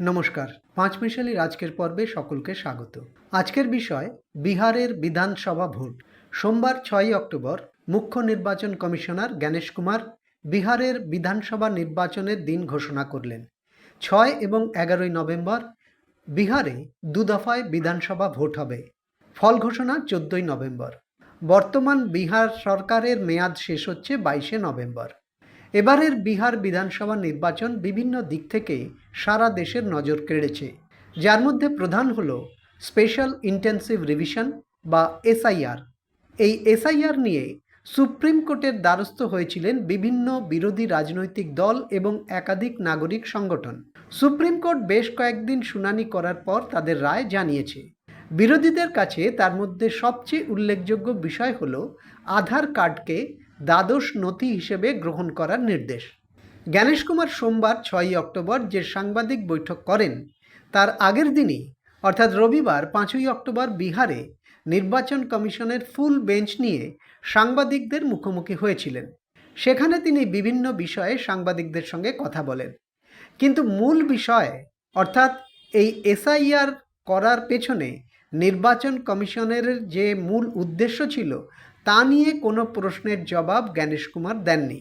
নমস্কার, পাঁচমিশালির আজকের পর্বে সকলকে স্বাগত। আজকের বিষয় বিহারের বিধানসভা ভোট। সোমবার 6 অক্টোবর মুখ্য নির্বাচন কমিশনার জ্ঞানেশ কুমার বিহারের বিধানসভা নির্বাচনের দিন ঘোষণা করলেন। 6 এবং 11 নভেম্বর বিহারে দুদফায় বিধানসভা ভোট হবে। ফল ঘোষণা 14 নভেম্বর। বর্তমান বিহার সরকারের মেয়াদ শেষ হচ্ছে 22 নভেম্বর। এবারের বিহার বিধানসভা নির্বাচন বিভিন্ন দিক থেকে সারা দেশের নজর কেড়েছে, যার মধ্যে প্রধান হল স্পেশাল ইন্টেন্সিভ রিভিশন বা এসআইআর। এই এসআইআর নিয়ে সুপ্রিম কোর্টের দ্বারস্থ হয়েছিলেন বিভিন্ন বিরোধী রাজনৈতিক দল এবং একাধিক নাগরিক সংগঠন। সুপ্রিম কোর্ট বেশ কয়েকদিন শুনানি করার পর তাদের রায় জানিয়েছে। বিরোধীদের কাছে তার মধ্যে সবচেয়ে উল্লেখযোগ্য বিষয় হল আধার কার্ডকে দ্বাদশ নথি হিসেবে গ্রহণ করার নির্দেশ। জ্ঞানেশ কুমার সোমবার 6 অক্টোবর যে সাংবাদিক বৈঠক করেন তার আগের দিনই অর্থাৎ রবিবার 5 অক্টোবর বিহারে নির্বাচন কমিশনের ফুল বেঞ্চ নিয়ে সাংবাদিকদের মুখোমুখি হয়েছিলেন। সেখানে তিনি বিভিন্ন বিষয়ে সাংবাদিকদের সঙ্গে কথা বলেন, কিন্তু মূল বিষয় অর্থাৎ এই এসআইআর করার পেছনে নির্বাচন কমিশনের যে মূল উদ্দেশ্য ছিল তা নিয়ে কোনো প্রশ্নের জবাব জ্ঞানেশ কুমার দেননি।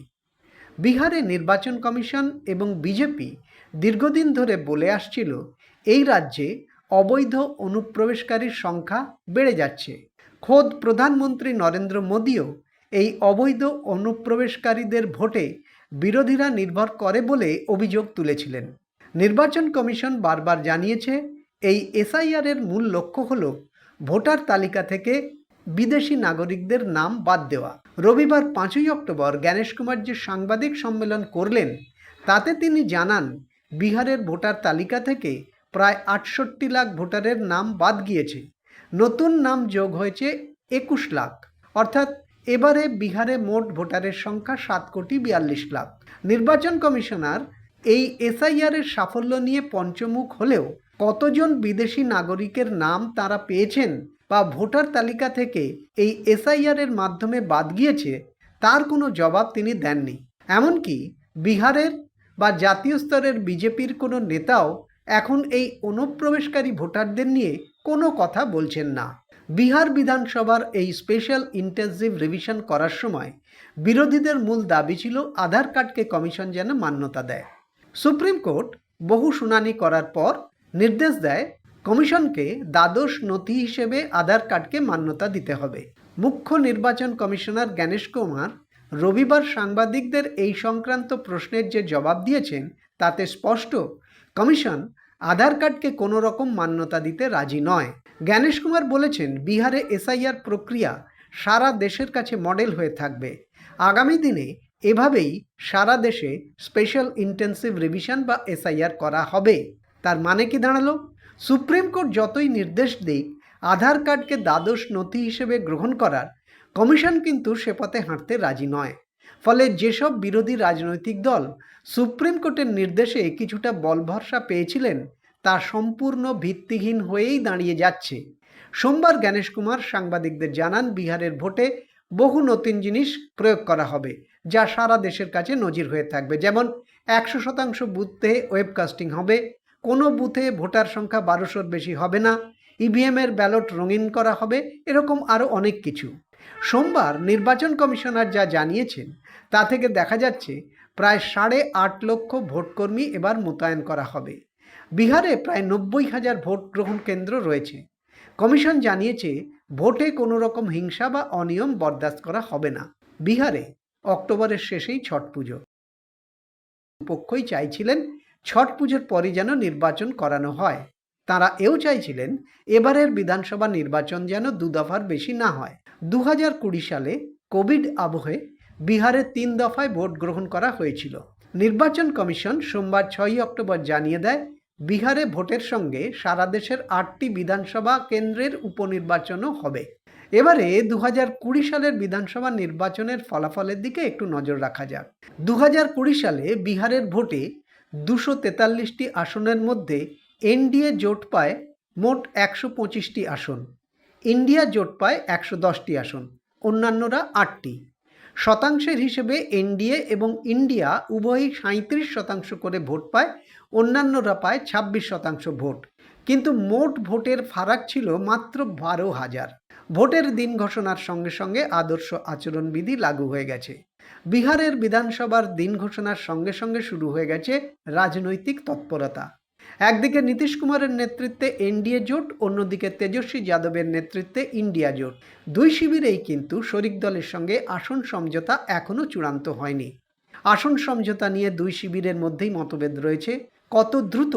বিহারে নির্বাচন কমিশন এবং বিজেপি দীর্ঘদিন ধরে বলে আসছিল এই রাজ্যে অবৈধ অনুপ্রবেশকারীর সংখ্যা বেড়ে যাচ্ছে। খোদ প্রধানমন্ত্রী নরেন্দ্র মোদীও এই অবৈধ অনুপ্রবেশকারীদের ভোটে বিরোধীরা নির্ভর করে বলে অভিযোগ তুলেছিলেন। নির্বাচন কমিশন বারবার জানিয়েছে এই এসআইআরের মূল লক্ষ্য হল ভোটার তালিকা থেকে বিদেশি নাগরিকদের নাম বাদ দেওয়া। রবিবার 5 অক্টোবর জ্ঞানেশ কুমার যে সাংবাদিক সম্মেলন করলেন তাতে তিনি জানান বিহারের ভোটার তালিকা থেকে প্রায় 68 লাখ ভোটারের নাম বাদ গিয়েছে। নতুন নাম যোগ হয়েছে 21 লাখ, অর্থাৎ এবারে বিহারে মোট ভোটারের সংখ্যা 7,42 লাখ। নির্বাচন কমিশনার এই এসআইআরের সাফল্য নিয়ে পঞ্চমুখ হলেও কতজন বিদেশি নাগরিকের নাম তারা পেয়েছেন বা ভোটার তালিকা থেকে এই এসআইআরের মাধ্যমে বাদ গিয়েছে তার কোনো জবাব তিনি দেননি। এমনকি বিহারের বা জাতীয় স্তরের বিজেপির কোনো নেতাও এখন এই অনুপ্রবেশকারী ভোটারদের নিয়ে কোনো কথা বলছেন না। বিহার বিধানসভার এই স্পেশাল ইন্টেন্সিভ রিভিশন করার সময় বিরোধীদের মূল দাবি ছিল আধার কার্ডকে কমিশন যেন মান্যতা দেয়। সুপ্রিম কোর্ট বহু শুনানি করার পর নির্দেশ দেয় কমিশনকে দ্বাদশ নথি হিসেবে আধার কার্ডকে মান্যতা দিতে হবে। মুখ্য নির্বাচন কমিশনার জ্ঞানেশ কুমার রবিবার সাংবাদিকদের এই সংক্রান্ত প্রশ্নের যে জবাব দিয়েছেন তাতে স্পষ্ট কমিশন আধার কার্ডকে কোনো রকম মান্যতা দিতে রাজি নয়। জ্ঞানেশ কুমার বলেছেন বিহারে এসআইআর প্রক্রিয়া সারা দেশের কাছে মডেল হয়ে থাকবে। আগামী দিনে এভাবেই সারা দেশে স্পেশাল ইন্টেন্সিভ রিভিশন বা এসআইআর করা হবে। তার মানে কি দাঁড়ালো? সুপ্রিম কোর্ট যতই নির্দেশ দিক আধার কার্ডকে দ্বাদশ নথি হিসেবে গ্রহণ করার, কমিশন কিন্তু সে পথে হাঁটতে রাজি নয়। ফলে যেসব বিরোধী রাজনৈতিক দল সুপ্রিম কোর্টের নির্দেশে কিছুটা বলভরসা পেয়েছিলেন তা সম্পূর্ণ ভিত্তিহীন হয়েই দাঁড়িয়ে যাচ্ছে। সোমবার জ্ঞানেশ কুমার সাংবাদিকদের জানান বিহারের ভোটে বহু নতুন জিনিস প্রয়োগ করা হবে যা সারা দেশের কাছে নজির হয়ে থাকবে। যেমন 100% বুথে ওয়েবকাস্টিং হবে, কোনো বুথে ভোটার সংখ্যা 1200-র বেশি হবে না, ইভিএমের ব্যালট রঙিন করা হবে, এরকম আরও অনেক কিছু। সোমবার নির্বাচন কমিশনার যা জানিয়েছেন তা থেকে দেখা যাচ্ছে প্রায় 8.5 লক্ষ ভোটকর্মী এবার মোতায়েন করা হবে। বিহারে প্রায় 90,000 ভোট গ্রহণ কেন্দ্র রয়েছে। কমিশন জানিয়েছে ভোটে কোনো রকম হিংসা বা অনিয়ম বরদাস্ত করা হবে না। বিহারে অক্টোবরের শেষেই ছট পুজো। পক্ষই চাইছিলেন ছট পুজোর পরই যেন নির্বাচন করানো হয়। তারা এও চাইছিলেন এবারের বিধানসভা নির্বাচন যেন দুদফার বেশি না হয়। 2020 সালে কোভিড আবহে বিহারে 3 দফায় ভোট গ্রহণ করা হয়েছিল। নির্বাচন কমিশন সোমবার 6 অক্টোবর জানিয়ে দেয় বিহারে ভোটের সঙ্গে সারা দেশের 8টি বিধানসভা কেন্দ্রের উপনির্বাচনও হবে। এবারে 2020 সালের বিধানসভা নির্বাচনের ফলাফলের দিকে একটু নজর রাখা যাক। 2020 সালে বিহারের ভোটে 243টি আসনের মধ্যে এনডিএ জোট পায় মোট 125টি আসন, ইন্ডিয়া জোট পায় 110টি আসন, অন্যান্যরা 8টি। শতাংশের হিসেবে এনডিএ এবং ইন্ডিয়া উভয়ই 37% করে ভোট পায়, অন্যান্যরা পায় 26% ভোট। কিন্তু মোট ভোটের ফারাক ছিল মাত্র 12,000। ভোটের দিন ঘোষণার সঙ্গে সঙ্গে আদর্শ আচরণবিধি লাগু হয়ে গেছে। বিহারের বিধানসভার দিন ঘোষণার সঙ্গে সঙ্গে শুরু হয়ে গেছে রাজনৈতিক তৎপরতা। একদিকে নীতিশ কুমারের নেতৃত্বে এনডিএ জোট, অন্যদিকে তেজস্বী যাদবের নেতৃত্বে ইন্ডিয়া জোট। দুই শিবিরেই কিন্তু শরিক দলের সঙ্গে আসন সমঝোতা এখনও চূড়ান্ত হয়নি। আসন সমঝোতা নিয়ে দুই শিবিরের মধ্যেই মতভেদ রয়েছে। কত দ্রুত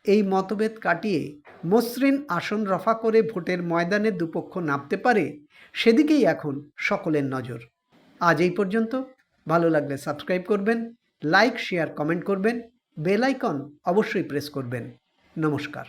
এই মতভেদ কাটিয়ে মসৃণ আসন রফা করে ভোটের ময়দানে দুপক্ষ নামতে পারে, সেদিকেই এখন সকলের নজর। আজ এই পর্যন্ত। ভালো লাগলে সাবস্ক্রাইব করবেন, লাইক, শেয়ার, কমেন্ট করবেন, বেল আইকন অবশ্যই প্রেস করবেন। নমস্কার।